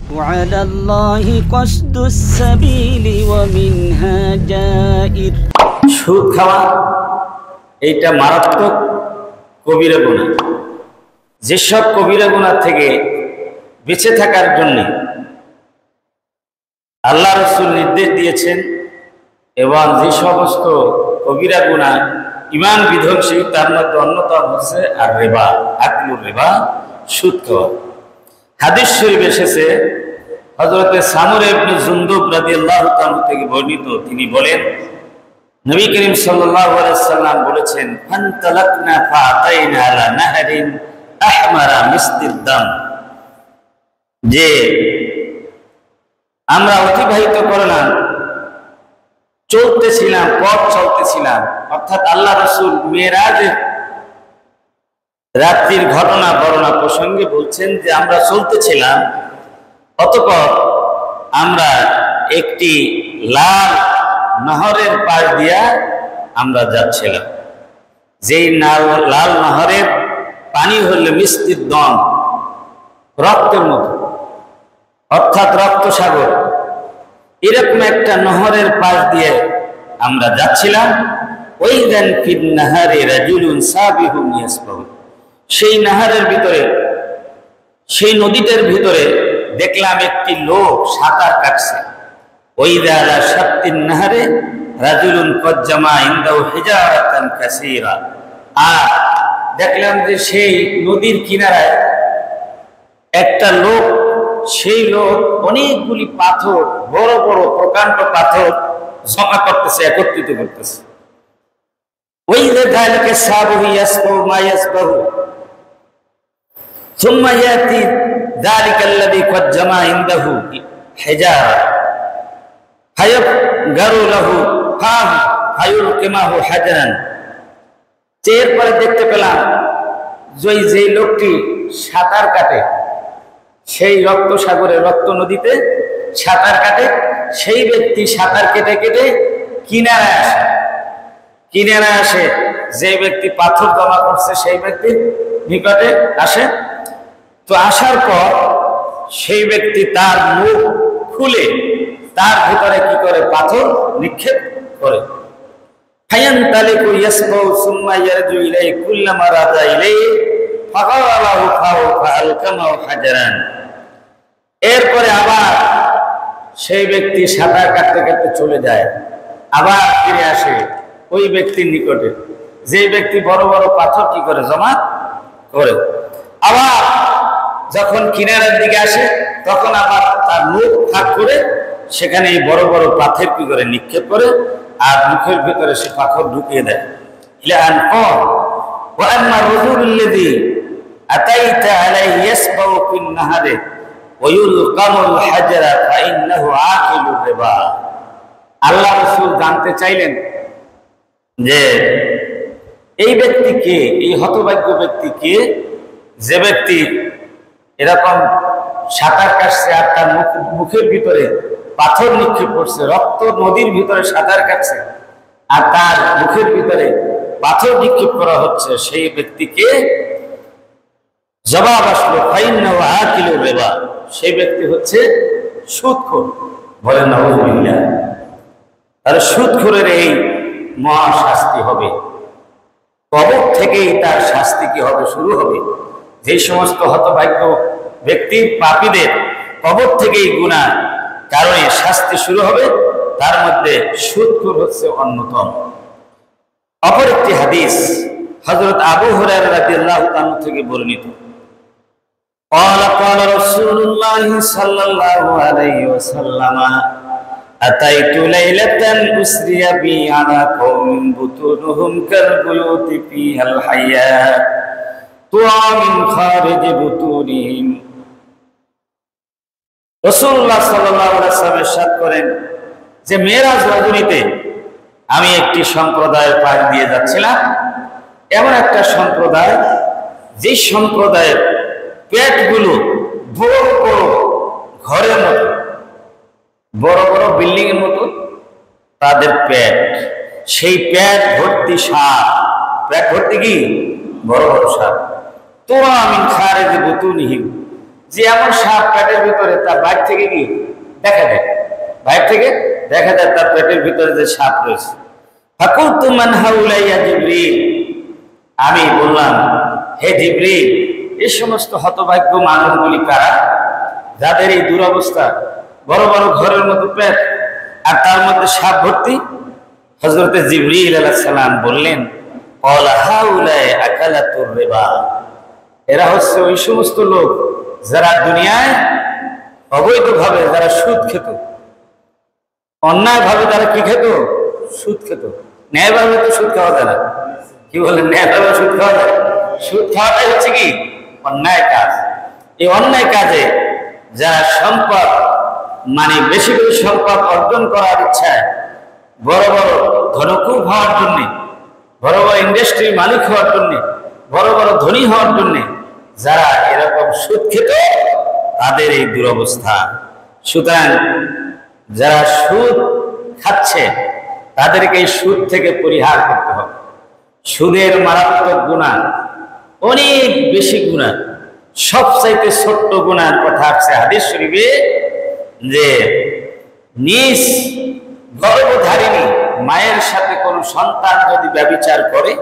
وعلى الله قصد السبيل ومنها جائر। সুদ খাওয়া এইটা মারাত্মক কবিরা গুনাহ। যেসব কবিরা গুনাহ থেকে বেঁচে থাকার জন্য আল্লাহ রাসূল নির্দেশ দিয়েছেন এবং যে সমস্ত কবিরা গুনাহ ঈমান বিধ্বংসী তার মধ্যে অন্যতম হচ্ছে আর রিবা, আকলুর রিবা, সুদ খাওয়া। হাদিস শরীফ এসেছে হযরত সামুরা ইবনে জুনদুব রাদিয়াল্লাহু তাআলা থেকে বর্ণিত, তিনি বলেন নবী করিম সাল্লাল্লাহু আলাইহি সাল্লাম বলেছেন ফান্তালাকনা ফাআতাইনা আলা নাহরিন আহমারা মিসলিদ দাম, যে আমরা অতিবাহিত করলাম, চলতেছিলাম, পথ চলতেছিলাম, অর্থাৎ আল্লাহ রাসূল মেরাজের রাত্রির ঘটনা বর্ণনা প্রসঙ্গে বলছেন যে আমরা চলতেছিলাম, অতঃপর আমরা একটি লাল নহরের পাশ দিয়া আমরা যাচ্ছিলাম। যেই লাল নহরের পানি হলে মিষ্টির দম, রক্তের মতো, অর্থাৎ রক্ত সাগর, এরকম একটা নহরের পাশ দিয়ে আমরা যাচ্ছিলাম। ওয়াইদান ফিন নাহারি রাজুলুন সাবিহুন ইয়াসবাহু, সেই নাহারের ভিতরে, সেই নদীটার ভিতরে দেখলাম একটি লোক সাঁতার কাটছে। ওয়াইদা আলা শাত্তিন নাহারে রাজুলুন কদ জামা ইনদাহু হিজারাতান কাসীরা, আর দেখলাম যে সেই নদীর কিনারায় একটা লোক, সেই লোক অনেকগুলি পাথর, বড় বড় প্রকাণ্ড পাথর জমা করতেছে, একত্রিত করতেছে। ওয়াইদা যালিকা সাবহু ইয়াসবাহু মা ইয়াসবাহু সুম্মা ইয়াতি যালিকা আল্লাযী কদ জামা ইনদাহু হিজারা ফায়াফগারু লাহু ফায়ুলকিমাহু হাজারান। এরপরে দেখতে পেলাম যে লোকটি সাঁতার কাটে, সেই রক্ত সাগরে, রক্ত নদীতে সাঁতার কাটে, সেই ব্যক্তি সাঁতার কেটে কেটে কিনারায় আসে। কিনারায় আসে, যে ব্যক্তি পাথর জমা করছে সেই ব্যক্তির নিকটে আসে। তো আসার পর সেই ব্যক্তি তার মুখ খুলে তার ভিতরে কি করে, পাথর নিক্ষেপ করে। ফায়ানতালিকু ইয়াসবাহু সুম্মা ইয়ারজু ইলাইহি কুল্লামা রাজা ইলাইহি ফাকালাহু ফাআলকামাহু হাজারান। এরপরে আবার সেই ব্যক্তি সাঁতার কাটতে কাটতে চলে যায়, আবার ফিরে আসে ওই ব্যক্তির নিকটে, যে ব্যক্তি বড় বড় পাথর কি করে জমা করে। আবার যখন কিনারার দিকে আসে তখন আবার তার মুখ ফাঁক করে সেখানে বড় বড় পাথর কি করে নিক্ষেপ করে, আর মুখের ভিতরে সে পাথর ঢুকিয়ে দেয়। ইলান কল ওয়া আম্মা রাজুলুল্লাযী আতাইতা আলাইহি ইয়াসবাহু ফিন নাহারে ওয়া ইউলকামুল হাজারা ফাইন্নাহু আকিলুর রিবা। আল্লাহ রাসূল জানতে চাইলেন যে এই ব্যক্তি কে, এই হতভাগ্য ব্যক্তি কে, যে ব্যক্তি এরকম সাঁতার কাটছে আর তার মুখের ভিতরে পাথর নিক্ষেপ করছে, রক্ত নদীর ভিতরে সাঁতার কাটছে আর তার মুখের ভিতরে পাথর নিক্ষেপ করা হচ্ছে, সেই ব্যক্তিকে জবাব আসলো ফাইন্নাহু আকিলুর রিবা, সেই ব্যক্তি হচ্ছে সুদখোর। বলেন নাউযুবিল্লাহ। আর সুদখোরের এই মহা শাস্তি হবে, কবর থেকেই তার শাস্তি কি হবে, শুরু হবে। যে সমস্ত হতভাগ্য ব্যক্তি, পাপীদের কবর থেকেই গুনাহ কারণে শাস্তি শুরু হবে, তার মধ্যে সুদখোর হচ্ছে অন্যতম। অপর একটি হাদিস হযরত আবু হুরায়রা রাদিয়াল্লাহু তাআলা থেকে বর্ণিত, قال قال رسول الله صلى الله عليه وسلم أتيت ليلة أسري بي على قوم بطونهم كالبيوت فيها الحياة طعى من خارج بطونهم। রাসূলুল্লাহ সাল্লাল্লাহু আলাইহি ওয়াসাল্লাম ইরশাদ করেন যে মেরাজ রজনীতে আমি একটি সম্প্রদায়ের পাশ দিয়ে যাচ্ছিলাম, এমন একটা সম্প্রদায়, যে সম্প্রদায়ের পেটগুলো বড় বড় ঘরের মতো, বড় বড় বিল্ডিং এর মতো তাদের পেট, সেই পেট ভর্তি সাপ, পেট ভর্তি কি বড় বড় সাপ। তোরা মিন খারিজি বুতুনিহিম, যে এমন সাপ পেটের ভিতরে তার বাইরে থেকে কি দেখা যায়, বাইরে থেকে দেখা যায় তার পেটের ভিতরে যে সাপ রয়েছে। ফাকুলতু মান হাউলা ইয়া জিবরিল, আমি বললাম হে জিবরিল, এই সমস্ত হতভাগ্য মানুষগুলি কারা যাদের এই দুরবস্থা, বড় বড় ঘরের মতো পেট আর তার মধ্যে সাপ ভর্তি? হযরতে জিবরিল আলাইহিস সালাম বললেন, ক্বালা হাউলা আকালাতুর রিবা, এরা হচ্ছে ওই সমস্ত লোক যারা দুনিয়ায় অবৈধভাবে যারা সুদ খেত, অন্যায়ভাবে তারা কি খেত? সুদ খেত। ন্যায়ভাবে তো সুদ খাওয়া যায় না। কি বলেন? ন্যায়ভাবে সুদ খাওয়া যায়? সুদ খাওয়াটাই হচ্ছে কি অন্যায় কাজ। এই অন্যায় কাজে যারা সম্পদ মানে বেশি বেশি সম্পদ অর্জন করার ইচ্ছায়, বড় বড় ধনকুব হওয়ার জন্যে, বড় বড় ইন্ডাস্ট্রির মালিক হওয়ার জন্যে, বড় বড় ধনী হওয়ার জন্যে যারা এরকম সুদ খেত, তাদের এই দুরবস্থা। সুতরাং যারা সুদ খাচ্ছে তাদেরকে এই সুদ থেকে পরিহার করতে হবে। সুদের মারাত্মক গুনাহ, অনেক বেশি গুনাহ, সবচাইতে ছোট্ট গুনার কথা আছে হাদিস শরীফে, যে নিজ গর্ভধারিণী মায়ের সাথে কোনো সন্তান যদি ব্যভিচার করে,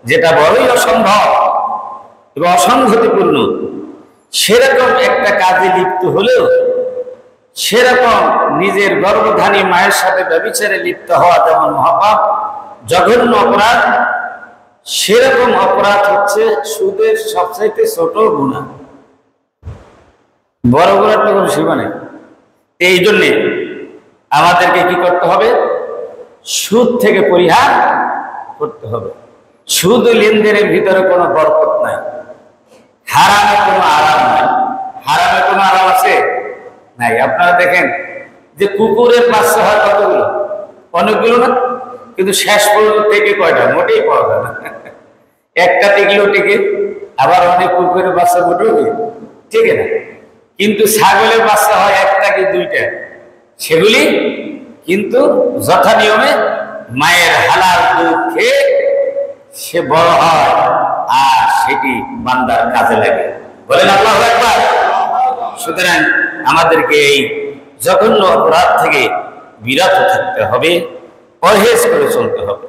যেটা বড়ই অসম্ভব এবং অসংগতিপূর্ণ, সেরকম একটা কাজে লিপ্ত হলেও, সেরকম নিজের গর্ভধারী মায়ের সাথে ব্যভিচারে লিপ্ত হওয়া যেমন মহাপাপ, জঘন্য অপরাধ, সেরকম অপরাধ হচ্ছে সুদের সবচাইতে ছোট গুনাহ। বড় গুনার তো কোনো সীমা নেই। এই জন্যে আমাদেরকে কি করতে হবে? সুদ থেকে পরিহার করতে হবে। সুদ লেনদেনের ভিতরে কোনো বরকত নাই, হারামে কোনো আরাম নাই। হারামে কোনো আরাম আছে? নাই। আপনারা দেখেন যে কুকুরের বাচ্চা হয় কতগুলো? অনেকগুলো না? কিন্তু শেষ পর্যন্ত থেকে কয়টা? মোটেই পাওয়া যায় না। একটা টিকলেও টিকে, আবার অনেক কুকুরের বাচ্চা মোটেও ঠিক না। কিন্তু ছাগলের বাচ্চা হয় একটা কি দুইটা, সেগুলি কিন্তু যথা নিয়মে মায়ের হালাল দুধ খেয়ে সে বড় হয়, আর সেটি বান্দার কাজে লাগে। বলেন আল্লাহু আকবার। সুতরাং আমাদেরকে এই জঘন্য অপরাধ থেকে বিরত থাকতে হবে, পরহেজ করে চলতে হবে।